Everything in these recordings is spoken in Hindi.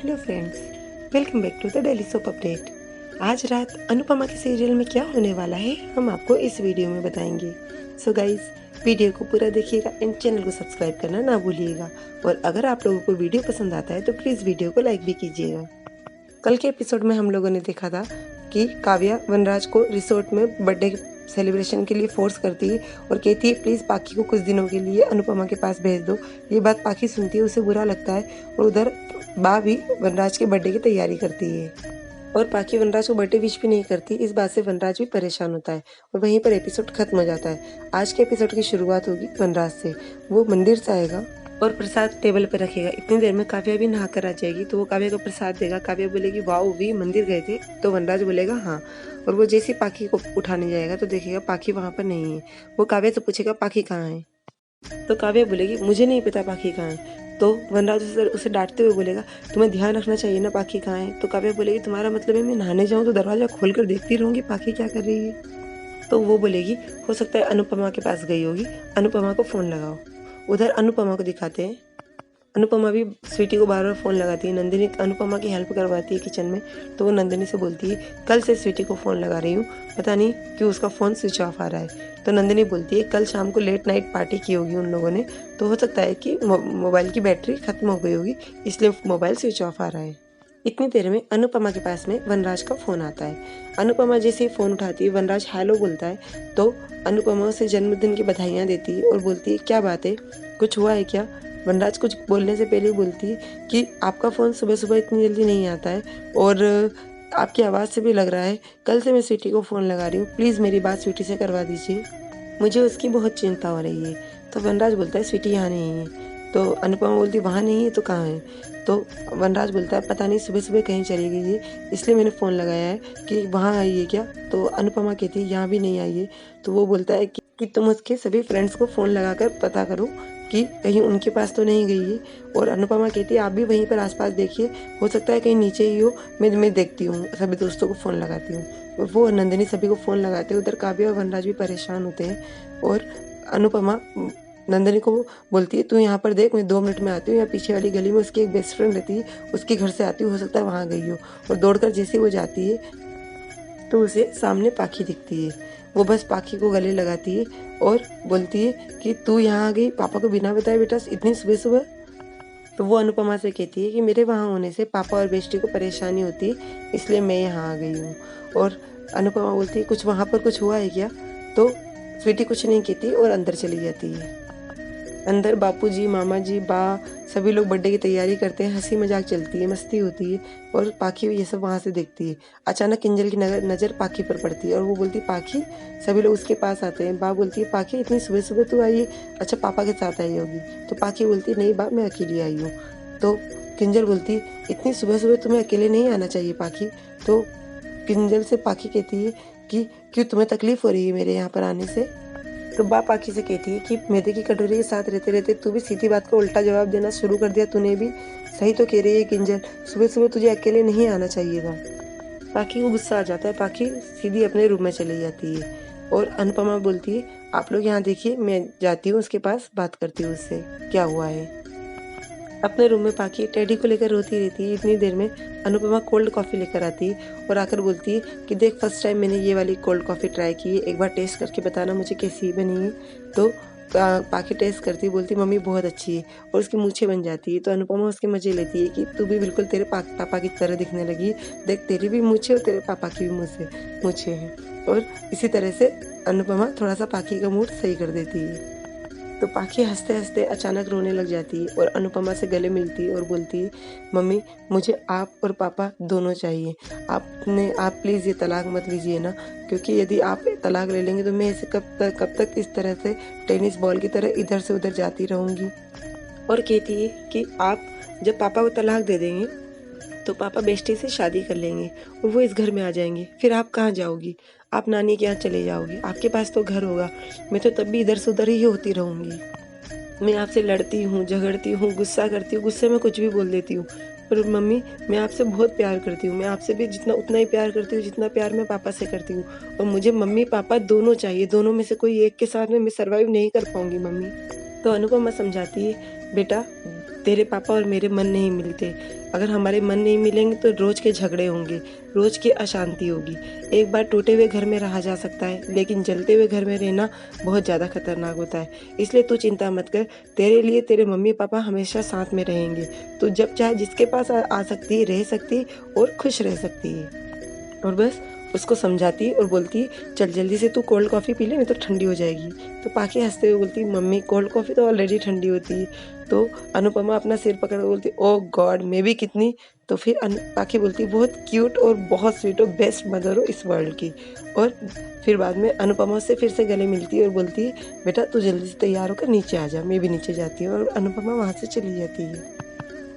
Hello friends, welcome back to the daily soap update. आज रात अनुपमा के सीरियल में क्या होने वाला है हम आपको इस वीडियो में बताएंगे। सो गाइस, वीडियो को पूरा देखिएगा एंड चैनल को सब्सक्राइब करना ना भूलिएगा। और अगर आप लोगों को वीडियो पसंद आता है तो प्लीज़ वीडियो को लाइक भी कीजिएगा। कल के एपिसोड में हम लोगों ने देखा था कि काव्या वनराज को रिसोर्ट में बर्थडे सेलिब्रेशन के लिए फोर्स करती है और कहती है प्लीज़ पाखी को कुछ दिनों के लिए अनुपमा के पास भेज दो। ये बात पाखी सुनती है, उसे बुरा लगता है और उधर बा भी वनराज के बर्थडे की तैयारी करती है और पाखी वनराज को बर्थडे विश भी नहीं करती। इस बात से वनराज भी परेशान होता है और वहीं पर एपिसोड खत्म हो जाता है। आज के एपिसोड की शुरुआत होगी वनराज से। वो मंदिर से आएगा और प्रसाद टेबल पर रखेगा। इतनी देर में काव्या भी नहा कर आ जाएगी तो वो काव्या को प्रसाद देगा। काव्या बोलेगी वाओ वी मंदिर गए थे, तो वनराज बोलेगा हाँ। और वो जैसे पाखी को उठाने जाएगा तो देखेगा पाखी वहाँ पर नहीं है। वो काव्या से पूछेगा पाखी कहाँ है, तो काव्या बोलेगी मुझे नहीं पता पाखी कहाँ है। तो वनराज उसे डांटते हुए बोलेगा तुम्हें ध्यान रखना चाहिए ना पाखी कहाँ है। तो काव्या बोलेगी तुम्हारा मतलब है मैं नहाने जाऊँ तो दरवाजा खोलकर देखती रहूंगी पाखी क्या कर रही है। तो वो बोलेगी हो सकता है अनुपमा के पास गई होगी, अनुपमा को फ़ोन लगाओ। उधर अनुपमा को दिखाते हैं। अनुपमा भी स्वीटी को बार बार फ़ोन लगाती है। नंदिनी अनुपमा की हेल्प करवाती है किचन में, तो वो नंदिनी से बोलती है कल से स्वीटी को फ़ोन लगा रही हूँ, पता नहीं क्यों उसका फ़ोन स्विच ऑफ आ रहा है। तो नंदिनी बोलती है कल शाम को लेट नाइट पार्टी की होगी उन लोगों ने, तो हो सकता है कि मोबाइल की बैटरी ख़त्म हो गई होगी, इसलिए मोबाइल स्विच ऑफ आ रहा है। इतनी देर में अनुपमा के पास में वनराज का फ़ोन आता है। अनुपमा जैसे ही फ़ोन उठाती है, वनराज हेलो बोलता है तो अनुपमा उसे जन्मदिन की बधाइयाँ देती है और बोलती है क्या बात है, कुछ हुआ है क्या। वनराज कुछ बोलने से पहले बोलती है कि आपका फ़ोन सुबह सुबह इतनी जल्दी नहीं आता है और आपकी आवाज़ से भी लग रहा है कल से मैं स्वीटी को फ़ोन लगा रही हूँ, प्लीज़ मेरी बात स्वीटी से करवा दीजिए, मुझे उसकी बहुत चिंता हो रही है। तो वनराज बोलता है स्वीटी यहाँ नहीं है। तो अनुपमा बोलती वहाँ नहीं है तो कहाँ है। तो वनराज बोलता है पता नहीं सुबह सुबह कहीं चली गई है, इसलिए मैंने फ़ोन लगाया है कि वहाँ आई है क्या। तो अनुपमा कहती है यहाँ भी नहीं आई है। तो वो बोलता है कि तुम उसके सभी फ्रेंड्स को फ़ोन लगाकर पता करो कि कहीं उनके पास तो नहीं गई है। और अनुपमा कहती है आप भी वहीं पर आसपास देखिए, हो सकता है कहीं नीचे ही हो, मैं देखती हूँ, सभी दोस्तों को फ़ोन लगाती हूँ। वो नंदिनी सभी को फ़ोन लगाते हैं। उधर काव्या और वनराज भी परेशान होते हैं और अनुपमा नंदिनी को बोलती है तू यहाँ पर देख, मैं 2 मिनट में आती हूँ। यहाँ पीछे वाली गली में उसकी एक बेस्ट फ्रेंड रहती है, उसके घर से आती हूँ, हो सकता है वहाँ गई हो। और दौड़कर जैसे वो जाती है तो उसे सामने पाखी दिखती है। वो बस पाखी को गले लगाती है और बोलती है कि तू यहाँ आ गई पापा को बिना बताए बेटा इतनी सुबह सुबह। तो वो अनुपमा से कहती है कि मेरे वहाँ होने से पापा और बेटी को परेशानी होती है, इसलिए मैं यहाँ आ गई हूँ। और अनुपमा बोलती है कुछ वहाँ पर कुछ हुआ है क्या। तो स्वीटी कुछ नहीं कहती और अंदर चली जाती है। अंदर बापूजी, मामा जी, बा सभी लोग बर्थडे की तैयारी करते हैं, हंसी मजाक चलती है, मस्ती होती है और पाखी ये सब वहाँ से देखती है। अचानक किंजल की नज़र पाखी पर पड़ती है और वो बोलती है पाखी। सभी लोग उसके पास आते हैं। बा बोलती है पाखी इतनी सुबह सुबह तू आई है, अच्छा पापा के साथ आई होगी। तो पाखी बोलती है नहीं बा मैं अकेली आई हूँ। तो किंजल बोलती है इतनी सुबह सुबह तुम्हें अकेले नहीं आना चाहिए पाखी। तो किंजल से पाखी कहती है कि क्यों तुम्हें तकलीफ हो रही है मेरे यहाँ पर आने से। तो बा पाखी से कहती है कि मैदे की कटोरी के साथ रहते रहते तू भी सीधी बात को उल्टा जवाब देना शुरू कर दिया तूने भी। सही तो कह रही है किंजल, सुबह सुबह तुझे अकेले नहीं आना चाहिए था। पाखी को गुस्सा आ जाता है। पाखी सीधी अपने रूम में चली जाती है और अनुपमा बोलती है आप लोग यहाँ देखिए, मैं जाती हूँ उसके पास, बात करती हूँ उससे क्या हुआ है। अपने रूम में पाखी टेडी को लेकर रोती रहती है। इतनी देर में अनुपमा कोल्ड कॉफ़ी लेकर आती है और आकर बोलती है कि देख फर्स्ट टाइम मैंने ये वाली कोल्ड कॉफ़ी ट्राई की है, एक बार टेस्ट करके बताना मुझे कैसी बनी है। तो पाखी टेस्ट करती है, बोलती मम्मी बहुत अच्छी है और उसकी मूछें बन जाती है। तो अनुपमा उसके मज़े लेती है कि तू भी बिल्कुल तेरे पापा की तरह दिखने लगी, देख तेरी भी मूछें और तेरे पापा की भी मूछें हैं। और इसी तरह से अनुपमा थोड़ा सा पाखी का मूड सही कर देती है। तो पाखी हंसते हंसते अचानक रोने लग जाती है और अनुपमा से गले मिलती है और बोलती है मम्मी मुझे आप और पापा दोनों चाहिए, आप प्लीज़ ये तलाक मत लीजिए ना, क्योंकि यदि आप तलाक ले लेंगे तो मैं ऐसे कब तक इस तरह से टेनिस बॉल की तरह इधर से उधर जाती रहूँगी। और कहती है कि आप जब पापा को तलाक दे देंगे तो पापा बेटी से शादी कर लेंगे और वो इस घर में आ जाएंगे, फिर आप कहाँ जाओगी, आप नानी के यहाँ चले जाओगी, आपके पास तो घर होगा, मैं तो तब भी इधर से उधर ही होती रहूँगी। मैं आपसे लड़ती हूँ, झगड़ती हूँ, गुस्सा करती हूँ, गुस्से में कुछ भी बोल देती हूँ, पर मम्मी मैं आपसे बहुत प्यार करती हूँ, मैं आपसे भी उतना ही प्यार करती हूँ जितना प्यार मैं पापा से करती हूँ। और मुझे मम्मी पापा दोनों चाहिए, दोनों में से कोई एक के साथ में मैं सर्वाइव नहीं कर पाऊँगी मम्मी। तो अनुपमा समझाती है बेटा तेरे पापा और मेरे मन नहीं मिलते। अगर हमारे मन नहीं मिलेंगे तो रोज़ के झगड़े होंगे, रोज़ की अशांति होगी। एक बार टूटे हुए घर में रहा जा सकता है, लेकिन जलते हुए घर में रहना बहुत ज़्यादा खतरनाक होता है। इसलिए तू चिंता मत कर, तेरे लिए तेरे मम्मी-पापा हमेशा साथ में रहेंगे। तू जब चाहे जिसके पास आ सकती है, रह सकती है और खुश रह सकती है। और बस उसको समझाती और बोलती, चल जल्दी से तू कोल्ड कॉफ़ी पी ले, नहीं तो ठंडी हो जाएगी। तो पाखी हँसते हुए बोलती, मम्मी कोल्ड कॉफ़ी तो ऑलरेडी ठंडी होती है। तो अनुपमा अपना सिर पकड़ के बोलती, ओह गॉड मैं भी कितनी। तो फिर पाखी बोलती, बहुत क्यूट और बहुत स्वीट हो, बेस्ट मदर हो इस वर्ल्ड की। और फिर बाद में अनुपमा उससे फिर से गले मिलती है और बोलती है, बेटा तू जल्दी से तैयार होकर नीचे आ जा। मैं भी नीचे जाती हूँ और अनुपमा वहाँ से चली जाती है।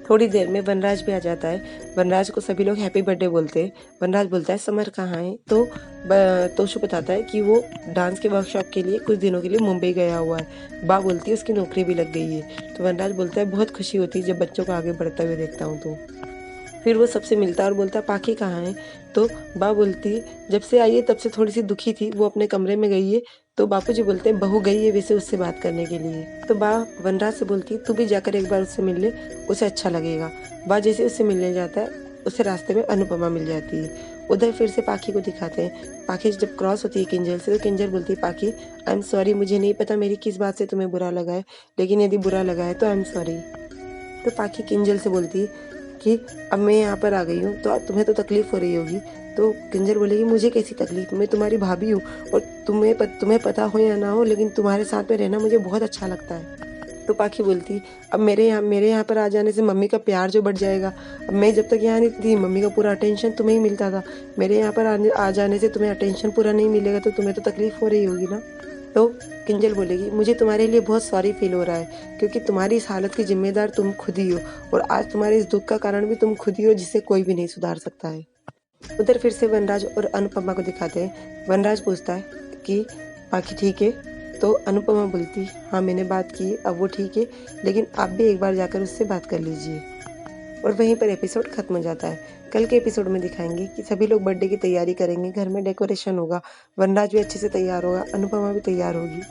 थोड़ी देर में वनराज भी आ जाता है। वनराज को सभी लोग हैप्पी बर्थडे बोलते हैं। वनराज बोलता है, समर कहाँ है? तो तोशु बताता है कि वो डांस के वर्कशॉप के लिए कुछ दिनों के लिए मुंबई गया हुआ है। बा बोलती है उसकी नौकरी भी लग गई है। तो वनराज बोलता है, बहुत खुशी होती है जब बच्चों को आगे बढ़ते हुए देखता हूँ तो। फिर वो सबसे मिलता है और बोलता है, पाखी कहाँ है? तो बा बोलती है, जब से आई है तब से थोड़ी सी दुखी थी, वो अपने कमरे में गई है। तो बापूजी बोलते हैं, बहू गई है वैसे उससे बात करने के लिए। तो बा वनराज से बोलती है, तू भी जाकर एक बार उससे मिल ले, उसे अच्छा लगेगा। बा जैसे उससे मिलने जाता है, उसे रास्ते में अनुपमा मिल जाती है। उधर फिर से पाखी को दिखाते हैं। पाखी जब क्रॉस होती है किंजल से, तो किंजल बोलती है, पाखी आई एम सॉरी, मुझे नहीं पता मेरी किस बात से तुम्हें बुरा लगा है, लेकिन यदि बुरा लगा है तो आई एम सॉरी। तो पाखी किंजल से बोलती है कि अब मैं यहाँ पर आ गई हूँ तो तुम्हें तो तकलीफ़ हो रही होगी। तो किंजल बोलेगी, मुझे कैसी तकलीफ़, मैं तुम्हारी भाभी हूँ और तुम्हें पता हो या ना हो, लेकिन तुम्हारे साथ में रहना मुझे बहुत अच्छा लगता है। तो पाखी बोलती, अब मेरे यहाँ पर आ जाने से मम्मी का प्यार जो बढ़ जाएगा। अब मैं जब तक यहाँ नहीं थी मम्मी का पूरा अटेंशन तुम्हें ही मिलता था, मेरे यहाँ पर आ जाने से तुम्हें अटेंशन पूरा नहीं मिलेगा, तो तुम्हें तो तकलीफ़ हो रही होगी ना। तो किंजल बोलेगी, मुझे तुम्हारे लिए बहुत सॉरी फील हो रहा है, क्योंकि तुम्हारी इस हालत की जिम्मेदार तुम खुद ही हो और आज तुम्हारे इस दुख का कारण भी तुम खुद ही हो, जिसे कोई भी नहीं सुधार सकता है। उधर फिर से वनराज और अनुपमा को दिखाते हैं। वनराज पूछता है कि बाकी ठीक है? तो अनुपमा बोलती, हाँ मैंने बात की, अब वो ठीक है, लेकिन आप भी एक बार जाकर उससे बात कर लीजिए। और वहीं पर एपिसोड खत्म हो जाता है। कल के एपिसोड में दिखाएंगे कि सभी लोग बर्थडे की तैयारी करेंगे, घर में डेकोरेशन होगा, वनराज भी अच्छे से तैयार होगा, अनुपमा भी तैयार होगी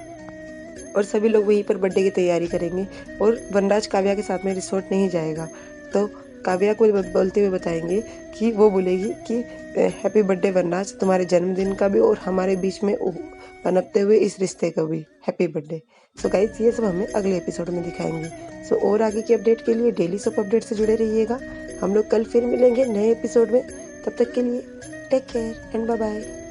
और सभी लोग वहीं पर बर्थडे की तैयारी करेंगे। और वनराज काव्या के साथ में रिसोर्ट नहीं जाएगा। तो काव्या को बोलते हुए बताएंगे कि वो बोलेगी कि हैप्पी बर्थडे वनराज, तुम्हारे जन्मदिन का भी और हमारे बीच में पनपते हुए इस रिश्ते का भी हैप्पी बर्थडे। सो गाइस ये सब हमें अगले एपिसोड में दिखाएंगे। सो और आगे की अपडेट के लिए डेली सोप अपडेट से जुड़े रहिएगा। हम लोग कल फिर मिलेंगे नए एपिसोड में। तब तक के लिए take care and bye bye.